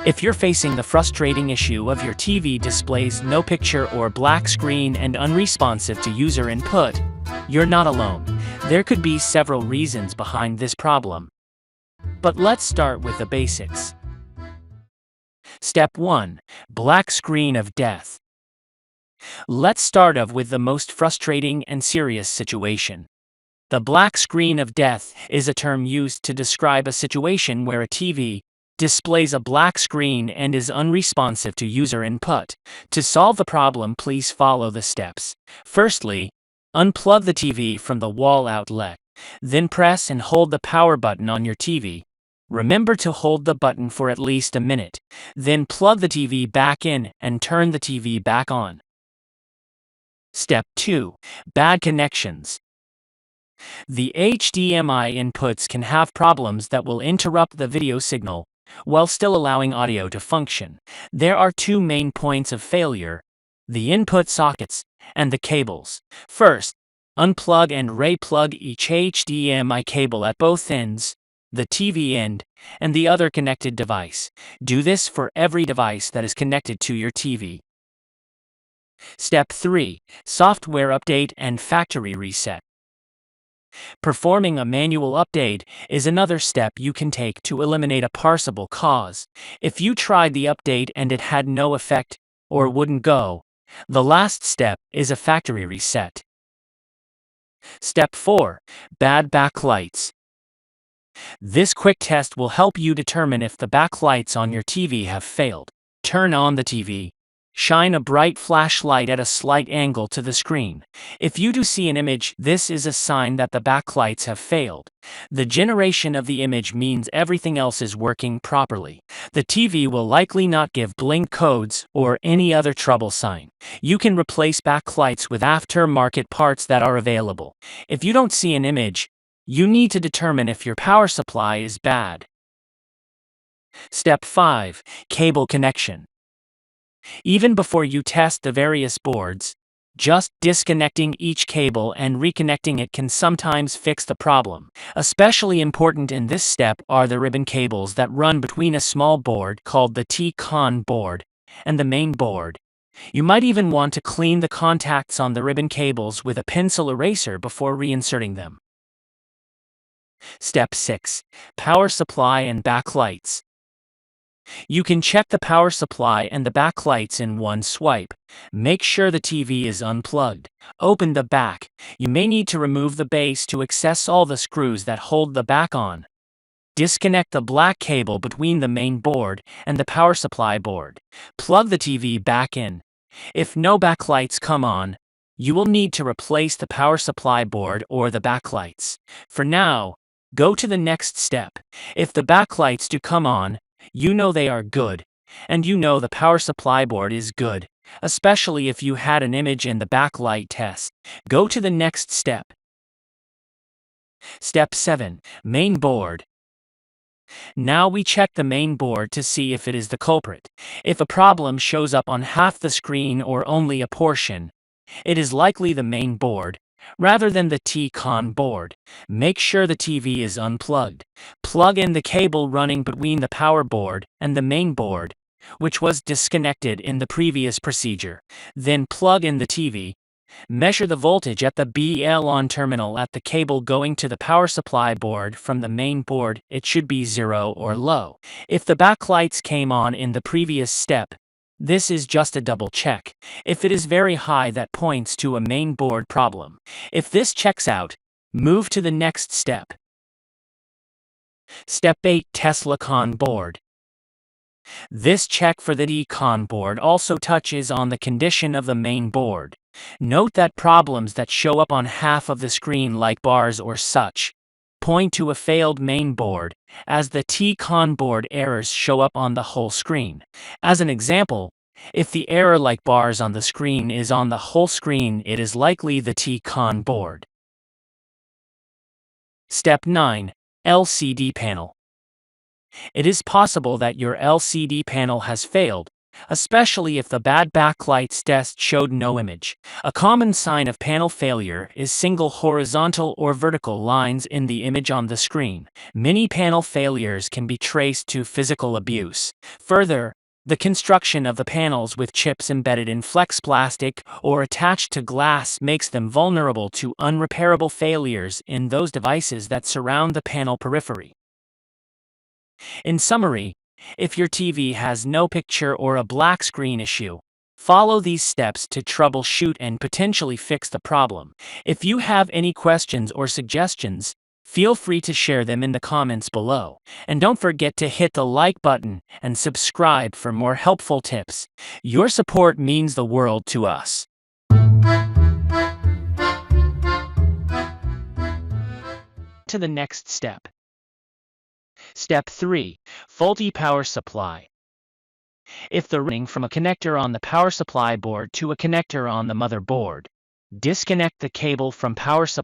If you're facing the frustrating issue of your TV displays no picture or black screen and unresponsive to user input, you're not alone. There could be several reasons behind this problem. But let's start with the basics. Step 1. Black screen of death. Let's start off with the most frustrating and serious situation. The black screen of death is a term used to describe a situation where a TV displays a black screen and is unresponsive to user input. To solve the problem, please follow the steps. Firstly, unplug the TV from the wall outlet. Then press and hold the power button on your TV. Remember to hold the button for at least a minute. Then plug the TV back in and turn the TV back on. Step 2. Bad connections. The HDMI inputs can have problems that will interrupt the video signal while still allowing audio to function. There are two main points of failure: the input sockets and the cables. First, unplug and re-plug each HDMI cable at both ends, the TV end and the other connected device. Do this for every device that is connected to your TV. Step 3. Software update and factory reset. Performing a manual update is another step you can take to eliminate a possible cause. If you tried the update and it had no effect or wouldn't go, the last step is a factory reset. Step 4. Bad backlights. This quick test will help you determine if the backlights on your TV have failed. Turn on the TV. Shine a bright flashlight at a slight angle to the screen. If you do see an image, this is a sign that the backlights have failed. The generation of the image means everything else is working properly. The TV will likely not give blink codes or any other trouble sign. You can replace backlights with aftermarket parts that are available. If you don't see an image, you need to determine if your power supply is bad. Step 5. Cable connection. Even before you test the various boards, just disconnecting each cable and reconnecting it can sometimes fix the problem. Especially important in this step are the ribbon cables that run between a small board called the T-con board and the main board. You might even want to clean the contacts on the ribbon cables with a pencil eraser before reinserting them. Step 6. Power supply and backlights. You can check the power supply and the backlights in one swipe. Make sure the TV is unplugged. Open the back. You may need to remove the base to access all the screws that hold the back on. Disconnect the black cable between the main board and the power supply board. Plug the TV back in. If no backlights come on, you will need to replace the power supply board or the backlights. For now, go to the next step. If the backlights do come on, you know they are good, and you know the power supply board is good, especially if you had an image in the backlight test. Go to the next step. Step 7. Main board. Now we check the main board to see if it is the culprit. If a problem shows up on half the screen or only a portion, it is likely the main board, rather than the T-con board. Make sure the TV is unplugged. Plug in the cable running between the power board and the main board, which was disconnected in the previous procedure. Then plug in the TV. Measure the voltage at the BL-on terminal at the cable going to the power supply board from the main board. It should be 0 or low. If the backlights came on in the previous step, this is just a double check. If it is very high, that points to a main board problem. If this checks out, move to the next step. Step 8. Tesla-con board. This check for the T-con board also touches on the condition of the main board. Note that problems that show up on half of the screen, like bars or such, point to a failed main board, as the T-con board errors show up on the whole screen. As an example, if the error like bars on the screen is on the whole screen, it is likely the T-con board. Step 9. LCD panel. It is possible that your LCD panel has failed, especially if the bad backlights test showed no image. A common sign of panel failure is single horizontal or vertical lines in the image on the screen. Many panel failures can be traced to physical abuse. Further, the construction of the panels with chips embedded in flex plastic or attached to glass makes them vulnerable to unrepairable failures in those devices that surround the panel periphery. In summary, if your TV has no picture or a black screen issue, follow these steps to troubleshoot and potentially fix the problem. If you have any questions or suggestions, feel free to share them in the comments below. And don't forget to hit the like button and subscribe for more helpful tips. Your support means the world to us. To the next step. Step 3. Faulty power supply. If the running from a connector on the power supply board to a connector on the motherboard, disconnect the cable from power supply